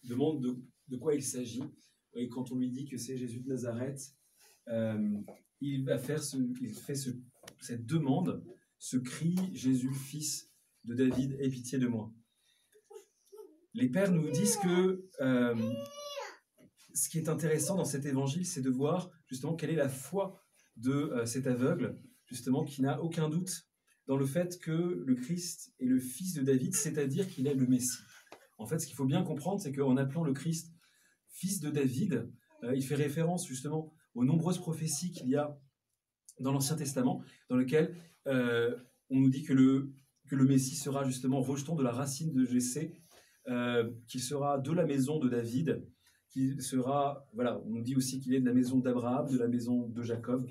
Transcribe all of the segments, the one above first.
demande de quoi il s'agit. Et quand on lui dit que c'est Jésus de Nazareth, il fait cette demande, ce cri: Jésus, fils de David, aie pitié de moi. Les pères nous disent que ce qui est intéressant dans cet évangile, c'est de voir justement quelle est la foi de cet aveugle, justement, qui n'a aucun doute dans le fait que le Christ est le fils de David, c'est-à-dire qu'il est le Messie. En fait, ce qu'il faut bien comprendre, c'est qu'en appelant le Christ fils de David, il fait référence justement aux nombreuses prophéties qu'il y a dans l'Ancien Testament, dans lesquelles on nous dit que le Messie sera justement rejeton de la racine de Jessé, qu'il sera de la maison de David, qu'il sera, voilà, on nous dit aussi qu'il est de la maison d'Abraham, de la maison de Jacob,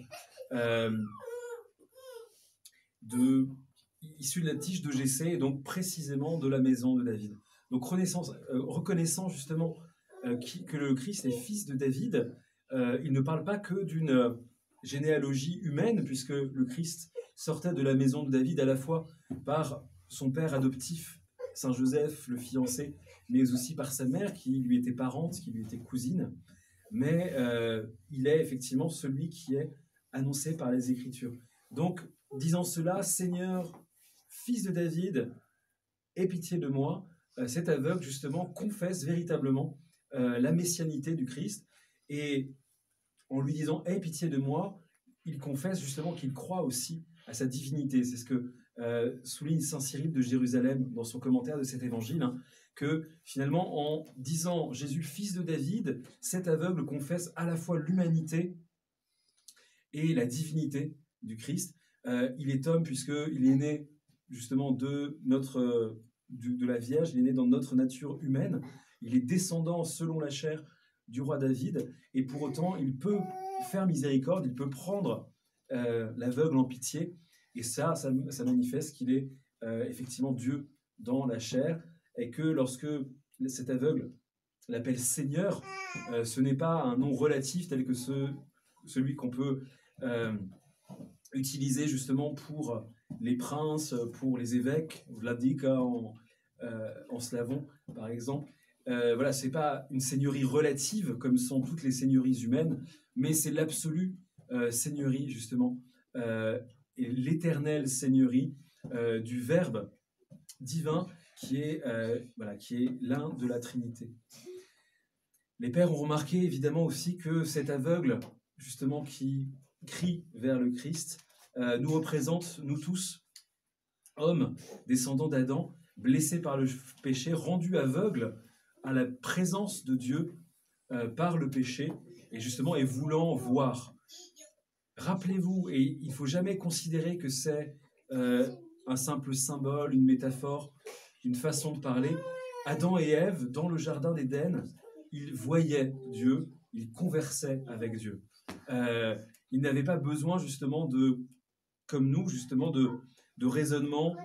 issu de la tige de Jessé, et donc précisément de la maison de David. Donc reconnaissant justement que le Christ est fils de David, il ne parle pas que d'une généalogie humaine, puisque le Christ sortait de la maison de David à la fois par son père adoptif, Saint Joseph, le fiancé, mais aussi par sa mère, qui lui était parente, qui lui était cousine. Mais il est effectivement celui qui est annoncé par les Écritures. Donc, disant cela, Seigneur, fils de David, aie pitié de moi, cet aveugle, justement, confesse véritablement la messianité du Christ. Et en lui disant « aie pitié de moi », il confesse justement qu'il croit aussi à sa divinité. C'est ce que souligne saint Cyril de Jérusalem dans son commentaire de cet évangile, hein, que finalement, en disant « Jésus, fils de David », cet aveugle confesse à la fois l'humanité et la divinité du Christ. Il est homme puisqu'il est né justement de la Vierge, il est né dans notre nature humaine, il est descendant selon la chair du roi David, et pour autant il peut faire miséricorde, il peut prendre l'aveugle en pitié, et ça manifeste qu'il est effectivement Dieu dans la chair, et que lorsque cet aveugle l'appelle Seigneur, ce n'est pas un nom relatif tel que celui qu'on peut utiliser justement pour les princes, pour les évêques, Vladika en slavon par exemple. Voilà, c'est pas une seigneurie relative comme sont toutes les seigneuries humaines, mais c'est l'absolue seigneurie justement, et l'éternelle seigneurie du Verbe divin qui est l'un de la Trinité. Les pères ont remarqué évidemment aussi que cet aveugle justement qui crie vers le Christ nous représente, nous tous, hommes, descendants d'Adam, blessés par le péché, rendus aveugles à la présence de Dieu par le péché, et justement, et voulant voir. Rappelez-vous, et il ne faut jamais considérer que c'est un simple symbole, une métaphore, une façon de parler. Adam et Ève, dans le jardin d'Éden, ils voyaient Dieu, ils conversaient avec Dieu. Ils n'avaient pas besoin justement comme nous, justement de raisonnement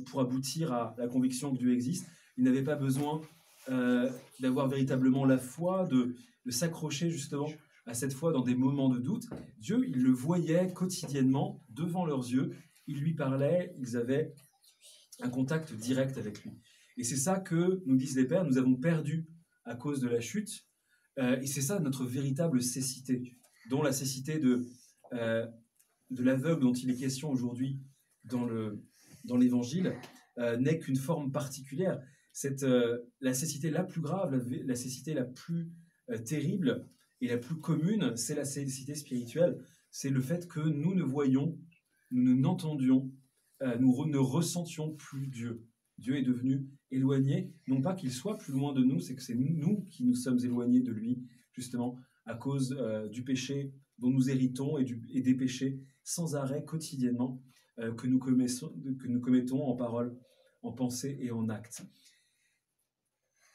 pour aboutir à la conviction que Dieu existe. Ils n'avaient pas besoin d'avoir véritablement la foi, de s'accrocher justement à cette foi dans des moments de doute. Dieu, ils le voyaient quotidiennement devant leurs yeux, ils lui parlaient, ils avaient un contact direct avec lui. Et c'est ça que nous disent les pères, nous avons perdu à cause de la chute, et c'est ça notre véritable cécité, dont la cécité de l'aveugle dont il est question aujourd'hui dans l'Évangile n'est qu'une forme particulière. La cécité la plus grave, la cécité la plus terrible et la plus commune, c'est la cécité spirituelle. C'est le fait que nous ne voyions, nous n'entendions, nous ne ressentions plus Dieu. Dieu est devenu éloigné, non pas qu'il soit plus loin de nous, c'est que c'est nous qui nous sommes éloignés de lui, justement, à cause du péché dont nous héritons et des péchés sans arrêt quotidiennement que nous commettons en parole, en pensée et en acte.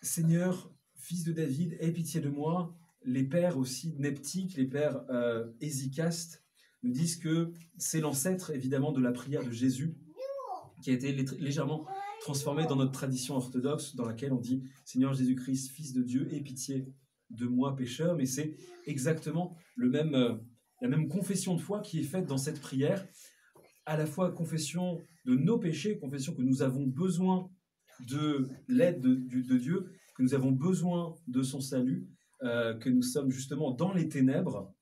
Seigneur, fils de David, aie pitié de moi. Les pères aussi neptiques, les pères hésicastes, nous disent que c'est l'ancêtre évidemment de la prière de Jésus, qui a été légèrement transformée dans notre tradition orthodoxe, dans laquelle on dit « Seigneur Jésus-Christ, fils de Dieu, aie pitié de moi, pécheur », mais c'est exactement la même confession de foi qui est faite dans cette prière, à la fois confession de nos péchés, confession que nous avons besoin de l'aide de Dieu, que nous avons besoin de son salut, que nous sommes justement dans les ténèbres,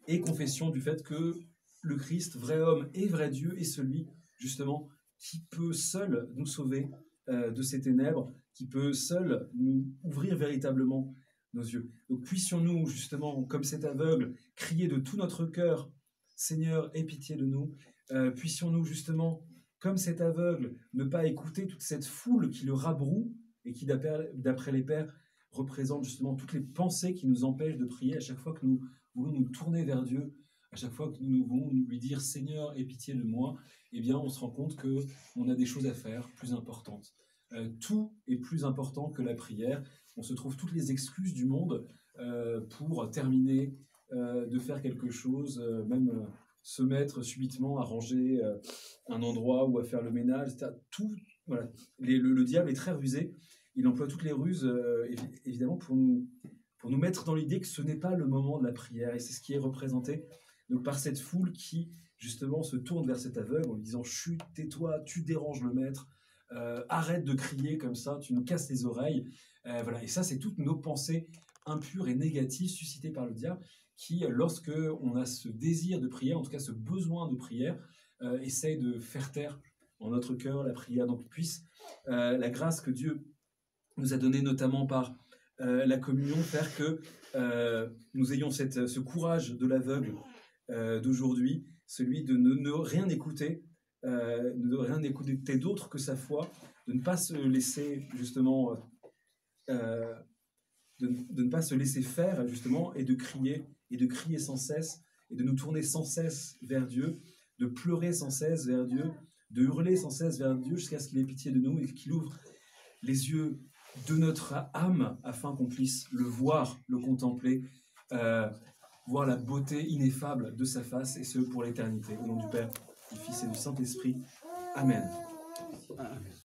et confession du fait que le Christ, vrai homme et vrai Dieu, est celui justement qui peut seul nous sauver de ces ténèbres, qui peut seul nous ouvrir véritablement nos yeux. Donc puissions-nous justement, comme cet aveugle, crier de tout notre cœur, Seigneur, aie pitié de nous. Puissions-nous justement, comme cet aveugle, ne pas écouter toute cette foule qui le rabroue et qui, d'après les pères, représente justement toutes les pensées qui nous empêchent de prier à chaque fois que nous voulons nous tourner vers Dieu, à chaque fois que nous voulons lui dire « Seigneur, aie pitié de moi », eh bien, on se rend compte qu'on a des choses à faire plus importantes. Tout est plus important que la prière. On se trouve toutes les excuses du monde pour terminer de faire quelque chose, même se mettre subitement à ranger un endroit ou à faire le ménage, etc. Tout, voilà. Le diable est très rusé. Il emploie toutes les ruses, évidemment, pour nous mettre dans l'idée que ce n'est pas le moment de la prière. Et c'est ce qui est représenté donc, par cette foule qui, justement, se tourne vers cet aveugle en lui disant « Chut, tais-toi, tu déranges le maître, arrête de crier comme ça, tu nous casses les oreilles. » Voilà. Et ça, c'est toutes nos pensées impures et négatives suscitées par le diable qui, lorsque on a ce désir de prière, en tout cas ce besoin de prière, essaye de faire taire en notre cœur la prière. Donc, puisse la grâce que Dieu nous a donnée, notamment par la communion, faire que nous ayons ce courage de l'aveugle d'aujourd'hui, celui de ne rien écouter, de rien écouter d'autre que sa foi, de ne pas se laisser justement, de ne pas se laisser faire justement, et de crier sans cesse, et de nous tourner sans cesse vers Dieu, de pleurer sans cesse vers Dieu, de hurler sans cesse vers Dieu jusqu'à ce qu'il ait pitié de nous et qu'il ouvre les yeux de notre âme afin qu'on puisse le voir, le contempler, voir la beauté ineffable de sa face, et ce pour l'éternité. Au nom du Père, du Fils et du Saint-Esprit. Amen.